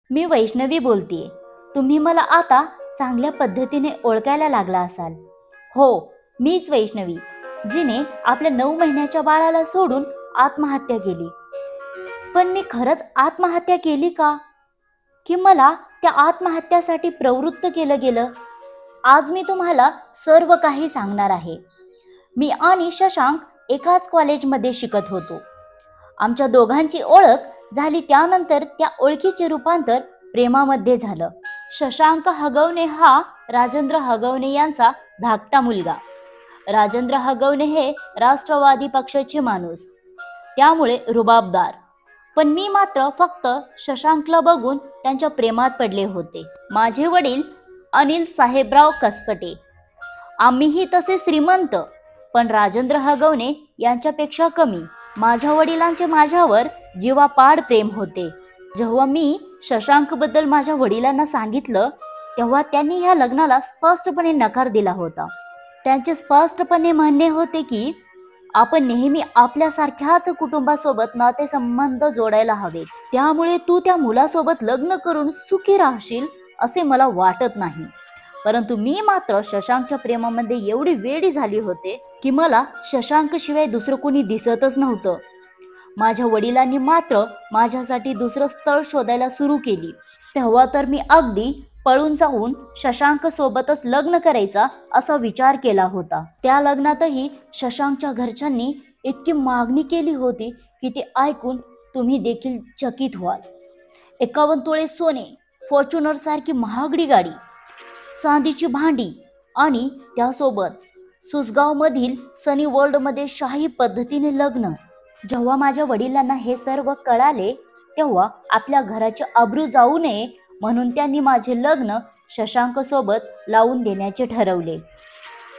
मी वैष्णवी बोलतेय. तुम्ही मला आता चांगल्या पद्धतीने ओळखायला लागला असाल. हो, मीच वैष्णवी, जिने आपल्या 9 महिन्याच्या बाळाला सोडून आत्महत्या केली. पण मी खरंच आत्महत्या केली का? की मला त्या आत्महत्यासाठी प्रवृत्त केलं गेलं? आज मी तुम्हाला सर्व काही सांगणार आहे. मी आणि शशांक एकाच कॉलेजमध्ये शिकत होतो. आमच्या दोघांची ओळख झाली, त्यानंतर त्या ओळखीचे रूपांतर प्रेमामध्ये झालं. शशांक हगवणे हा राजेंद्र हगवणे यांचा धाकटा मुलगा. राजेंद्र हगवणे हे राष्ट्रवादी पक्षाचे माणूस, त्यामुळे रुबाबदार. पण मी मात्र फक्त शशांकला बघून त्यांच्या प्रेमात पडले होते. माझे वडील अनिल साहेबराव कसपटे. आम्हीही तसे श्रीमंत, पण राजेंद्र हगवणे यांच्यापेक्षा कमी. माझ्या वडिलांचे माझ्यावर जीवापाड प्रेम होते. जेव्हा मी शशांक बद्दल माझ्या वडिलांना सांगितलं, तेव्हा त्यांनी ह्या लग्नाला स्पष्टपणे नकार दिला होता. त्यांचे स्पष्टपणे म्हणणे होते की आपण नेहमी आपल्यासारख्याच कुटुंबासोबत नातेसंबंध जोडायला हवेत. त्यामुळे तू त्या मुलासोबत लग्न करून सुखी राहशील असे मला वाटत नाही. परंतु मी मात्र शशांकच्या प्रेमामध्ये एवढी वेडी झाली होते की मला शशांक शिवाय दुसरं कोणी दिसतच नव्हतं. माझ्या वडिलांनी मात्र माझ्यासाठी दुसरं स्थळ शोधायला सुरू केली. तेव्हा तर मी अगदी पळून जाऊन शशांक सोबतच लग्न करायचा असा विचार केला होता. त्या लग्नातही शशांकच्या घरच्यांनी इतकी मागणी केली होती की ती ऐकून तुम्ही देखील चकित व्हाल. 51 तोळे सोने, फॉर्च्युनर सारखी महागडी गाडी, चांदीची भांडी आणि त्यासोबत सुसगाव मधील सनी वर्ल्ड मध्ये शाही पद्धतीने लग्न. जेव्हा माझ्या वडिलांना हे सर्व कळाले, तेव्हा आपल्या घराची अब्रू जाऊ नये म्हणून त्यांनी माझे लग्न शशांक सोबत लावून देण्याचे ठरवले.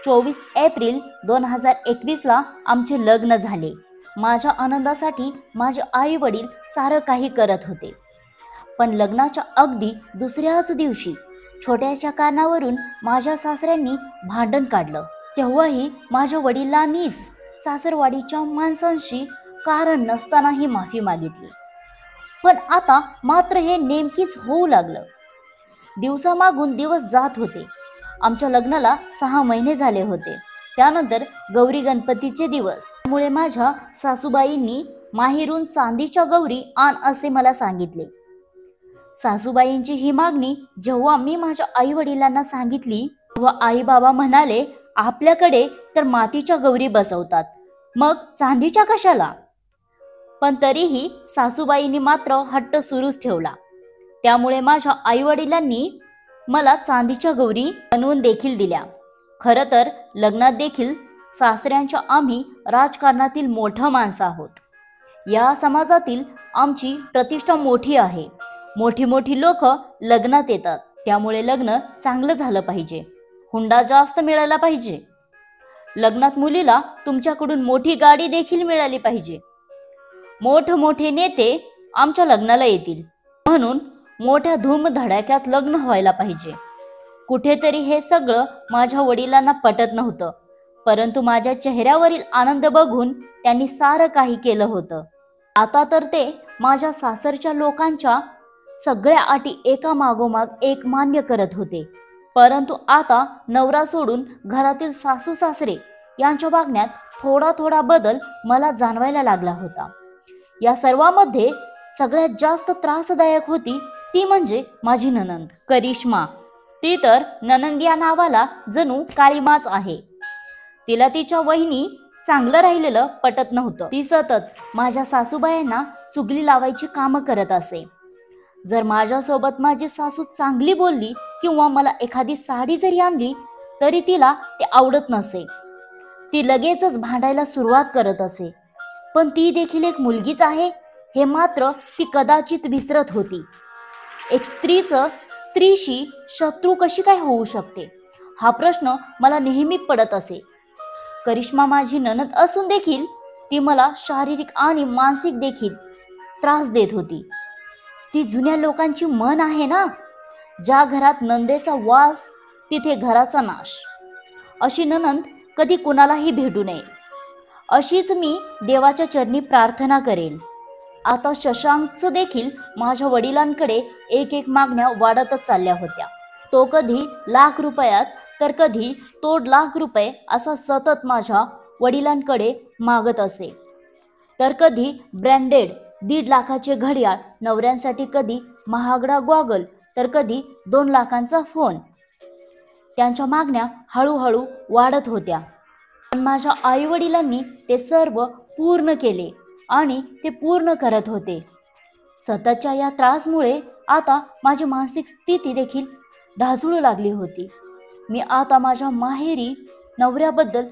24 एप्रिल 2021 ला आमचे लग्न झाले. माझ्या आनंदासाठी माझे आई वडील सारं काही करत होते. पण लग्नाच्या अगदी दुसऱ्याच दिवशी छोट्याशा कारणावरून माझ्या सासऱ्यांनी भांडण काढलं. तेव्हाही माझ्या वडिलांनीच सासरवाडीच्या माणसांशी कारण नसतानाही माफी मागितली. पण आता मात्र हे नेमकीच होऊ लागलं. दिवसामागून दिवस जात होते. आमच्या लग्नाला 6 महिने झाले होते. त्यानंतर गौरी गणपतीचे दिवस. त्यामुळे माझ्या सासूबाईंनी माहेरून चांदीच्या गौरी आण असे मला सांगितले. सासूबाईंची ही मागणी जेव्हा मी माझ्या आई वडिलांना सांगितली, तेव्हा आई बाबा म्हणाले, आपल्याकडे तर मातीच्या गौरी बसवतात, मग चांदीच्या कशाला? पण तरीही सासूबाईंनी मात्र हट्ट सुरूच ठेवला. त्यामुळे माझ्या आई वडिलांनी मला चांदीच्या गौरी बनवून देखील दिल्या. खरं तर लग्नात देखील सासऱ्यांच्या आम्ही राजकारणातील मोठं माणसं आहोत. या समाजातील आमची प्रतिष्ठा मोठी आहे. मोठी मोठी लोक लग्नात येतात. त्यामुळे लग्न चांगलं झालं पाहिजे. हुंडा जास्त मिळाला पाहिजे. लग्नात मुलीला तुमच्याकडून मोठी गाडी देखील मिळाली पाहिजे. मोठमोठे नेते आमच्या लग्नाला येतील म्हणून मोठ्या धूमधडाक्यात लग्न व्हायला पाहिजे. कुठेतरी हे सगळं माझ्या वडिलांना पटत नव्हतं. परंतु माझ्या चेहऱ्यावरील आनंद बघून त्यांनी सारं काही केलं होतं. आता तर ते माझ्या सासरच्या लोकांच्या सगळ्या अटी एका मागोमाग एक मान्य करत होते. परंतु आता नवरा सोडून घरातील सासू सासरे यांच्या वागण्यात थोडा थोडा बदल मला जाणवायला लागला होता. या सर्वांमध्ये सगळ्यात जास्त त्रासदायक होती ती म्हणजे माझी नणंद करिश्मा. ती तर नणंद या नावाला जणू काळीमाच आहे. तिला तिच्या वहिनी चांगलं राहिलेलं पटत नव्हतं. ती सतत माझ्या सासूबाईंना चुगली लावायची कामं करत असे. जर माझ्यासोबत माझी सासू चांगली बोलली किंवा मला एखादी साडी जरी आणली तरी तिला ते आवडत नसे. ती लगेचच भांडायला सुरुवात करत असे. पण ती देखील एक मुलगीच आहे हे मात्र ती कदाचित विसरत होती. एक स्त्रीशी शत्रू कशी काय होऊ शकते हा प्रश्न मला नेहमी पडत असे. करिश्मा माझी नणंद असून देखील ती मला शारीरिक आणि मानसिक देखील त्रास देत होती. ती जुन्या लोकांची म्हण आहे ना, ज्या घरात नंदेचा वास तिथे घराचा नाश. अशी नणंद कधी कुणालाही भेटू नये अशीच मी देवाच्या चरणी प्रार्थना करेल. आता शशांकचं देखील माझ्या वडिलांकडे एक एक मागण्या वाढतच चालल्या होत्या. तो कधी लाख रुपयात तर कधी तोड लाख रुपये असा सतत माझ्या वडिलांकडे मागत असे. तर कधी ब्रँडेड 1.5 लाखाचे घड्याळ, नवऱ्यांसाठी कधी महागडा गॉगल, तर कधी 2 लाखांचा फोन. त्यांच्या मागण्या हळूहळू वाढत होत्या. पण माझ्या आईवडिलांनी ते सर्व पूर्ण केले आणि ते पूर्ण करत होते. सततच्या या त्रासमुळे आता माझी मानसिक स्थिती देखील ढासळू लागली होती. मी आता माझ्या माहेरी नवऱ्याबद्दल,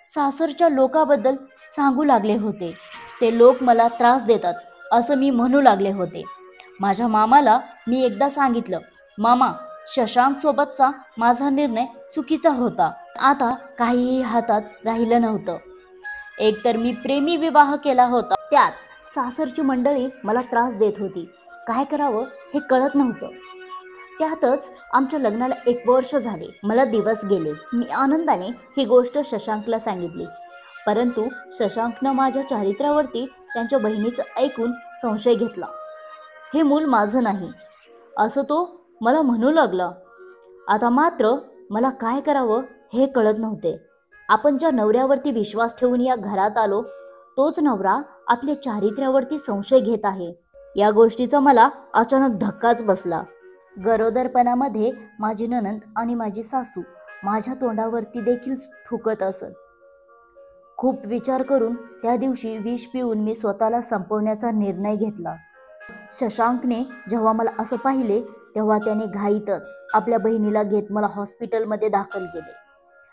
सासरच्या लोकांबद्दल सांगू लागले होते. ते लोक मला त्रास देतात असं मी म्हणू लागले होते. माझ्या मामाला मी एकदा सांगितलं, मामा, शशांक सोबतचा माझा निर्णय चुकीचा होता. आता काहीही हातात राहिलं नव्हतं. एकतर मी प्रेमी विवाह केला होता, त्यात सासरची मंडळी मला त्रास देत होती. काय करावं हे कळत नव्हतं. त्यातच आमच्या लग्नाला 1 वर्ष झाले. मला दिवस गेले. मी आनंदाने ही गोष्ट शशांकला सांगितली. परंतु शशांकनं माझ्या चारित्र्यावरती त्यांच्या बहिणीचं ऐकून संशय घेतला. हे मूल माझं नाही असं तो मला म्हणू लागला. आता मात्र मला काय करावं हे कळत नव्हते. आपण ज्या नवऱ्यावरती विश्वास ठेवून या घरात आलो, तोच नवरा आपल्या चारित्र्यावरती संशय घेत आहे. या गोष्टीचा मला अचानक धक्काच बसला. गरोदरपणामध्ये माझी नणंद आणि माझी सासू माझ्या तोंडावरती देखील थुकत असत. खूप विचार करून त्या दिवशी विष पिऊन मी स्वतःला संपवण्याचा निर्णय घेतला. शशांकने जेव्हा मला असं पाहिले तेव्हा त्याने घाईतच आपल्या बहिणीला घेत मला हॉस्पिटलमध्ये दाखल केले.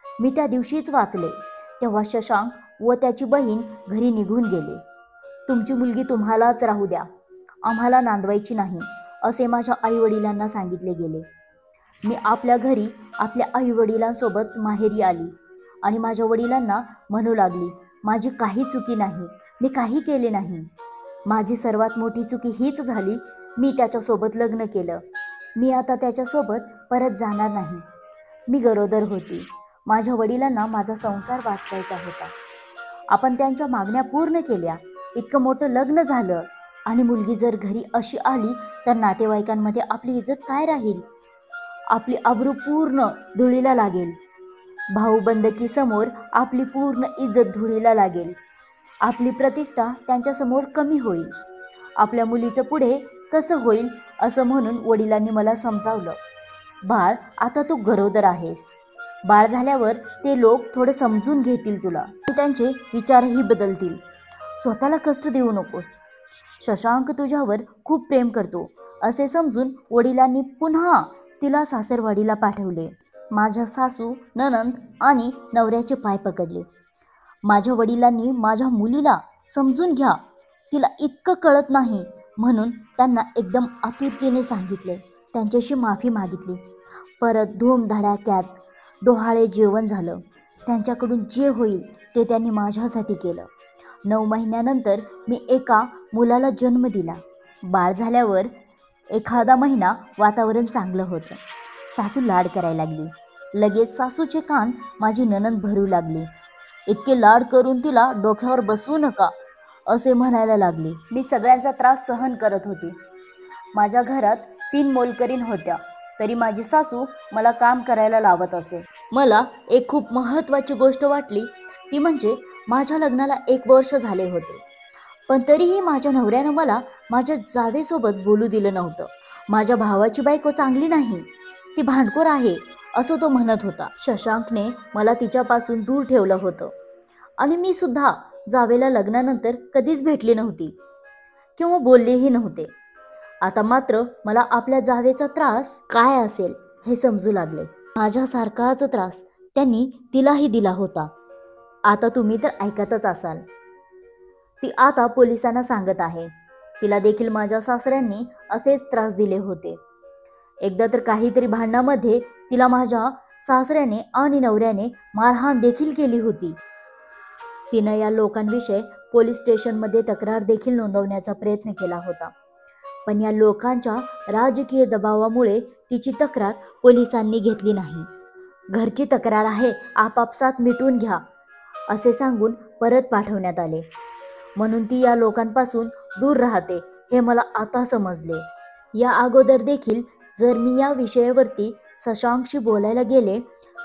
मी त्या दिवशीच वाचले. तेव्हा शशांक व त्याची बहीण घरी निघून गेले. तुमची मुलगी तुम्हालाच राहू द्या, आम्हाला नांदवायची नाही असे माझ्या आईवडिलांना सांगितले गेले. मी आपल्या घरी आपल्या आईवडिलांसोबत माहेरी आली आणि माझ्या वडिलांना म्हणू लागली, माझी काही चुकी नाही, मी काही केले नाही. माझी सर्वात मोठी चुकी हीच झाली, मी त्याच्यासोबत लग्न केलं. मी आता त्याच्यासोबत परत जाणार नाही. मी गरोदर होती. माझ्या वडिलांना माझा संसार वाचवायचा होता. आपण त्यांच्या मागण्या पूर्ण केल्या. इतकं मोठं लग्न झालं आणि मुलगी जर घरी अशी आली तर नातेवाईकांमध्ये आपली इज्जत काय राहील? आपली आबरू पूर्ण धुळीला लागेल. भाऊबंदकीसमोर आपली पूर्ण इज्जत धुळीला लागेल. आपली प्रतिष्ठा त्यांच्यासमोर कमी होईल. आपल्या मुलीचं पुढे कसं होईल असं म्हणून वडिलांनी मला समजावलं, बाळ, आता तू गरोदर आहेस. बाळ झाल्यावर ते लोक थोडे समजून घेतील तुला, त्यांचे विचारही बदलतील. स्वतःला कष्ट देऊ नकोस. शशांक तुझ्यावर खूप प्रेम करतो असे समजून वडिलांनी पुन्हा तिला सासरवाडीला पाठवले. माझ्या सासू, नणंद आणि नवऱ्याचे पाय पकडले. माझ्या वडिलांनी माझ्या मुलीला समजून घ्या, तिला इतकं कळत नाही म्हणून त्यांना एकदम आतुरतेने सांगितले. त्यांच्याशी माफी मागितली. परत धूमधडाक्यात डोहाळे जेवण झालं. त्यांच्याकडून जे होईल ते त्यांनी माझ्यासाठी केलं. 9 महिन्यानंतर मी एका मुलाला जन्म दिला. बाळ झाल्यावर एखादा महिना वातावरण चांगलं होतं. सासू लाड करायला लागली. लगेच सासूचे कान माझी नणंद भरू लागली. इतके लाड करून तिला डोक्यावर बसवू नका असे म्हणायला लागले. मी सगळ्यांचा त्रास सहन करत होती. माझ्या घरात 3 मोलकरीण होत्या, तरी माझी सासू मला काम करायला लावत असे. मला एक खूप महत्त्वाची गोष्ट वाटली, ती म्हणजे माझ्या लग्नाला 1 वर्ष झाले होते, पण तरीही माझ्या नवऱ्यानं मला माझ्या जावेसोबत बोलू दिलं नव्हतं. माझ्या भावाची बायको चांगली नाही, ती भांडखोर आहे असं तो म्हणत होता. शशांकने मला तिच्यापासून दूर ठेवलं होतं आणि मी सुद्धा जावेला लग्नानंतर कधीच भेटली नव्हती किंवा बोललेही नव्हते. आता मात्र मला आपल्या जावेचा त्रास काय असेल हे समजू लागले. माझ्यासारखाच त्रास त्यांनी तिलाही दिला होता. आता तुम्ही तर ऐकतच असाल. ती आता पोलिसांना सांगत आहे. तिला देखील माझ्या सासऱ्यांनी असेच त्रास दिले होते. एकदा तर काहीतरी भांडणामध्ये तिला माझ्या सासऱ्याने आणि नवऱ्याने मारहाण देखील केली होती. तिनं या लोकांविषयी पोलीस स्टेशनमध्ये तक्रार देखील नोंदवण्याचा प्रयत्न केला होता, पण या लोकांच्या राजकीय दबावामुळे तिची तक्रार पोलिसांनी घेतली नाही. घरची तक्रार आहे, आपापसात मिटून घ्या असे सांगून परत पाठवण्यात आले. म्हणून ती या लोकांपासून दूर राहते हे मला आता समजले. या अगोदर देखील जर मी या विषयावरती शशांकशी बोलायला गेले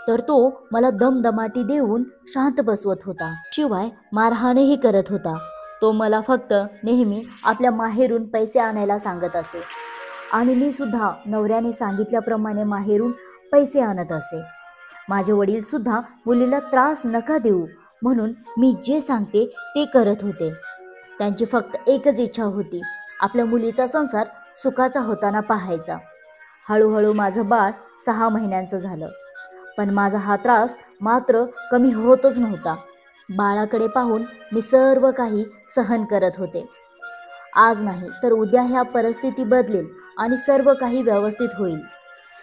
तर तो मला दमदमाटी देऊन शांत बसवत होता, शिवाय मारहाणही करत होता. तो मला फक्त नेहमी आपल्या माहेरून पैसे आणायला सांगत असे आणि मी सुद्धा नवऱ्याने सांगितल्याप्रमाणे माहेरून पैसे आणत असे. माझे वडील सुद्धा मुलीला त्रास नका देऊ म्हणून मी जे सांगते ते करत होते. त्यांची फक्त एकच इच्छा होती, आपल्या मुलीचा संसार सुखाचा होताना पाहायचा. हळूहळू माझं बाळ 6 महिन्यांचं झालं, पण माझा हा त्रास मात्र कमी होतच नव्हता. बाळाकडे पाहून मी सर्व काही सहन करत होते. आज नाही तर उद्या ह्या परिस्थिती बदलेल आणि सर्व काही व्यवस्थित होईल,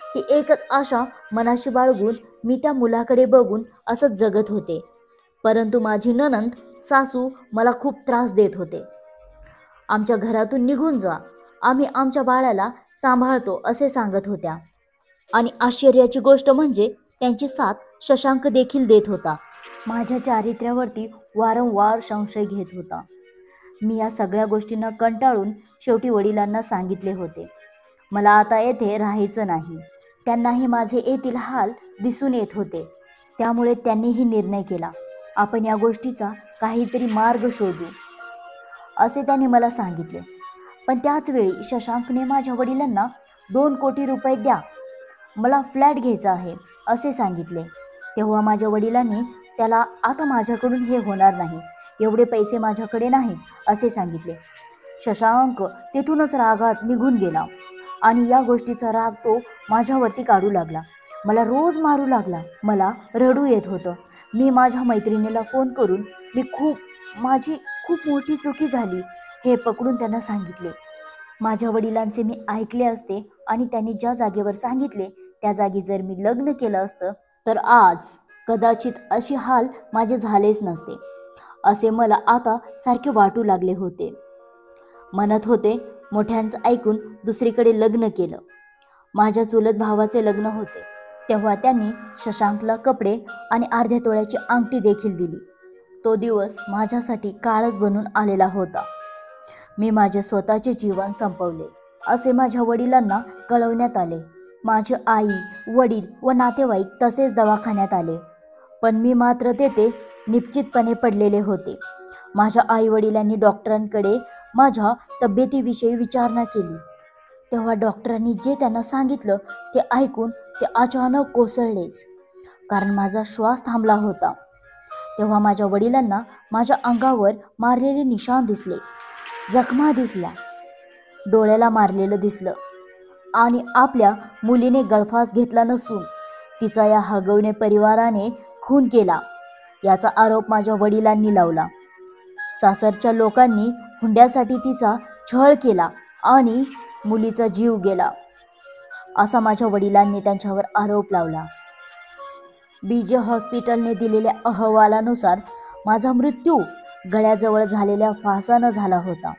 ही एकच आशा मनाशी बाळगून मी त्या मुलाकडे बघून असंच जगत होते. परंतु माझी नणंद सासू मला खूप त्रास देत होते. आमच्या घरातून निघून जा, आम्ही आमच्या बाळाला सांभाळतो असे सांगत होत्या. आणि आश्चर्याची गोष्ट म्हणजे त्यांची साथ शशांक देखील देत होता. माझ्या चारित्र्यावरती वारंवार संशय घेत होता. मी या सगळ्या गोष्टींना कंटाळून शेवटी वडिलांना सांगितले होते, मला आता येथे राहायचं नाही. त्यांनाही माझे येथील हाल दिसून येत होते. त्यामुळे त्यांनीही निर्णय केला, आपण या गोष्टीचा काहीतरी मार्ग शोधू असे त्यांनी मला सांगितले. पण त्याच वेळी शशांकने माझ्या वडिलांना 2 कोटी रुपये द्या, मला फ्लॅट घ्यायचा आहे असे सांगितले. तेव्हा माझ्या वडिलांनी त्याला आता माझ्याकडून हे होणार नाही, एवढे पैसे माझ्याकडे नाहीत असे सांगितले. शशांक तेथूनच रागात निघून गेला आणि या गोष्टीचा राग तो माझ्यावरती काढू लागला. मला रोज मारू लागला. मला रडू येत होतं. मी माझ्या मैत्रिणीला फोन करून माझी खूप मोठी चुकी झाली हे पकडून त्यांना सांगितले. माझ्या वडिलांचे मी ऐकले असते आणि त्यांनी ज्या जागेवर सांगितले त्या जागी जर मी लग्न केलं असतं तर आज कदाचित अशी हाल माझे झालेच नसते असे मला आता सारखे वाटू लागले होते. म्हणत होते, मोठ्यांचं ऐकून दुसरीकडे लग्न केलं. माझ्या चुलत भावाचे लग्न होते तेव्हा त्यांनी शशांकला कपडे आणि अर्ध्या तोळ्याची अंगठी देखील दिली. तो दिवस माझ्यासाठी काळच बनून आलेला होता. मी माझे स्वतःचे जीवन संपवले असे माझ्या वडिलांना कळवण्यात आले. माझी आई, वडील व नातेवाईक तसेच दवाखान्यात आले, पण मी मात्र तेथे निश्चितपणे पडलेले होते. माझ्या आई वडिलांनी डॉक्टरांकडे माझ्या तब्येतीविषयी विचारणा केली. तेव्हा डॉक्टरांनी जे त्यांना सांगितलं ते ऐकून ते अचानक कोसळलेच, कारण माझा श्वास थांबला होता. तेव्हा माझ्या वडिलांना माझ्या अंगावर मारलेले निशाण दिसले, जखमा दिसल्या, डोळ्याला मारलेलं दिसलं आणि आपल्या मुलीने गळफास घेतला नसून तिचा या हगवणे परिवाराने खून केला याचा आरोप माझ्या वडिलांनी लावला. सासरच्या लोकांनी हुंड्यासाठी तिचा छळ केला आणि मुलीचा जीव गेला असा माझ्या वडिलांनी त्यांच्यावर आरोप लावला. बीजे हॉस्पिटलने दिलेल्या अहवालानुसार माझा मृत्यू गळ्याजवळ झालेल्या फासानं झाला होता.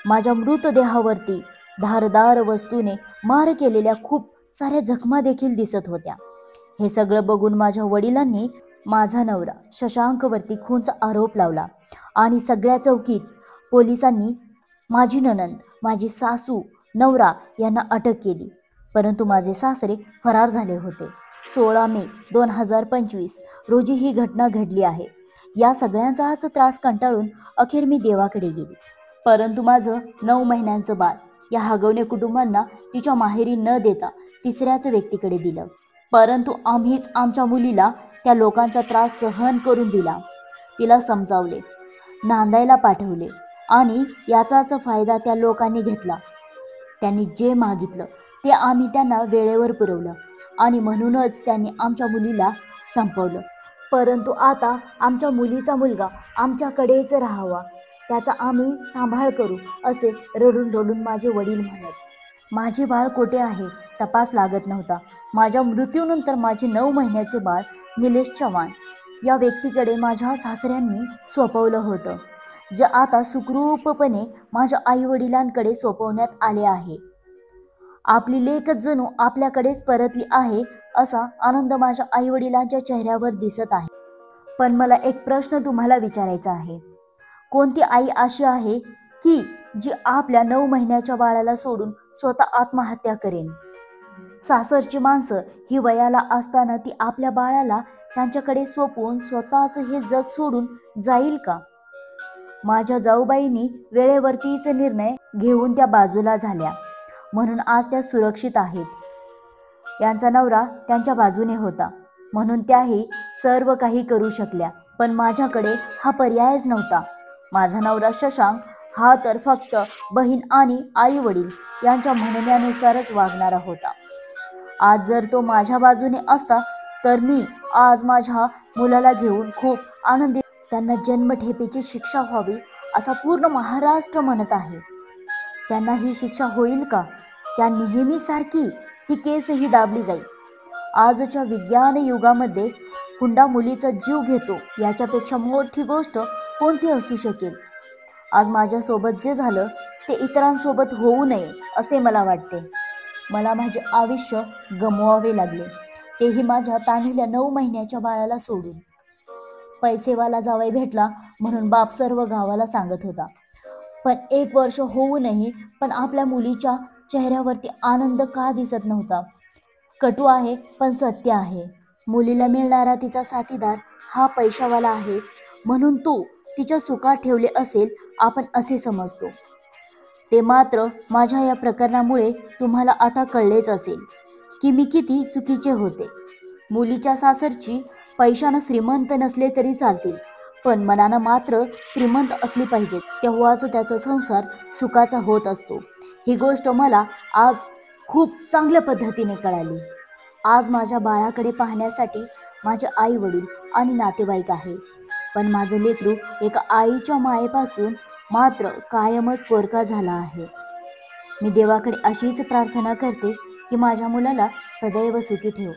माझ्या मृतदेहावरती धारदार वस्तूने मार केलेल्या खूप साऱ्या जखमा देखील दिसत होत्या. हे सगळं बघून माझ्या वडिलांनी माझा नवरा शशांकवरती खूनचा आरोप लावला आणि सगळ्या चौकीत पोलिसांनी माझी नणंद, माझी सासू, नवरा यांना अटक केली. परंतु माझे सासरे फरार झाले होते. 16 मे 2025 रोजी ही घटना घडली आहे. या सगळ्यांचाच त्रास कंटाळून अखेर मी देवाकडे गेली. परंतु माझं 9 महिन्यांचं बाळ या हगवणे कुटुंबांना तिच्या माहेरी न देता तिसऱ्याच व्यक्तीकडे दिलं. परंतु आम्हीच आमच्या मुलीला त्या लोकांचा त्रास सहन करून दिला. तिला समजावले, नांदायला पाठवले आणि याचाच फायदा त्या लोकांनी घेतला. त्यांनी जे मागितलं ते आम्ही त्यांना वेळेवर पुरवलं आणि म्हणूनच त्यांनी आमच्या मुलीला संपवलं. परंतु आता आमच्या मुलीचा मुलगा आमच्याकडेच राहावा, त्याचा आम्ही सांभाळ करू असे रडून रडून माझे वडील म्हणत. माझे बाळ कोठे आहे तपास लागत नव्हता. माझ्या मृत्यूनंतर माझे 9 महिन्याचे बाळ निलेश चव्हाण या व्यक्तीकडे माझ्या सासऱ्यांनी सोपवलं होतं, जे आता सुखरूपपणे माझ्या आईवडिलांकडे सोपवण्यात आले आहे. आपली लेकच जणू आपल्याकडेच परतली आहे असा आनंद माझ्या आईवडिलांच्या चेहऱ्यावर दिसत आहे. पण मला एक प्रश्न तुम्हाला विचारायचा आहे, कोणती आई अशी आहे की जी आपल्या 9 महिन्याच्या बाळाला सोडून स्वतः आत्महत्या करेन? सासरची माणसं ही वयाला असताना ती आपल्या बाळाला त्यांच्याकडे सोपवून स्वतःच हे जग सोडून जाईल का? माझ्या जाऊबाईंनी वेळेवरतीच निर्णय घेऊन त्या बाजूला झाल्या, म्हणून आज त्या सुरक्षित आहेत. यांचा नवरा त्यांच्या बाजूने होता, म्हणून त्याही सर्व काही करू शकल्या. पण माझ्याकडे हा पर्यायच नव्हता. माझा नवरा शशांक हा तर फक्त बहीण आणि आई वडील यांच्या म्हणण्यानुसारच वागणारा होता. आज जर तो माझ्या बाजूने असता तर मी आज माझ्या मुलाला घेऊन खूप आनंदी. त्यांना जन्मठेपेची शिक्षा व्हावी असा पूर्ण महाराष्ट्र म्हणत आहे. त्यांना ही शिक्षा होईल का? त्या नेहमीसारखी ही केसही दाबली जाईल. आजच्या विज्ञान युगामध्ये हुंडा मुलीचा जीव घेतो याच्यापेक्षा मोठी गोष्ट कोणती असू शकेल? आज माझ्यासोबत जे झालं ते इतरांसोबत होऊ नये असे मला वाटते. मला माझे आयुष्य गमवावे लागले, तेही माझ्या तान्हुल्या 9 महिन्याच्या बाळाला सोडून. पैसेवाला जावई भेटला म्हणून बाप सर्व गावाला सांगत होता. पण 1 वर्ष होऊनही पण आपल्या मुलीच्या चेहऱ्यावरती आनंद का दिसत नव्हता? कटू आहे पण सत्य आहे. मुलीला मिळणारा तिचा साथीदार हा पैशावाला आहे म्हणून तो तिच्या सुखात ठेवले असेल आपण असे समजतो. ते मात्र माझ्या या प्रकरणामुळे तुम्हाला आता कळलेच असेल की मी किती चुकीचे होते. मुलीच्या सासरची पैशानं श्रीमंत नसले तरी चालतील, पण मनानं मात्र श्रीमंत असली पाहिजेत, तेव्हाच त्याचा संसार सुखाचा होत असतो. ही गोष्ट मला आज खूप चांगल्या पद्धतीने कळाली. आज माझ्या बाळाकडे पाहण्यासाठी माझे आई वडील आणि नातेवाईक आहे, पण माझं लेकरू एका आईच्या मायेपासून मात्र कायमच पोरका झाला आहे. मी देवाकडे अशीच प्रार्थना करते की माझ्या मुलाला सदैव सुखी ठेव.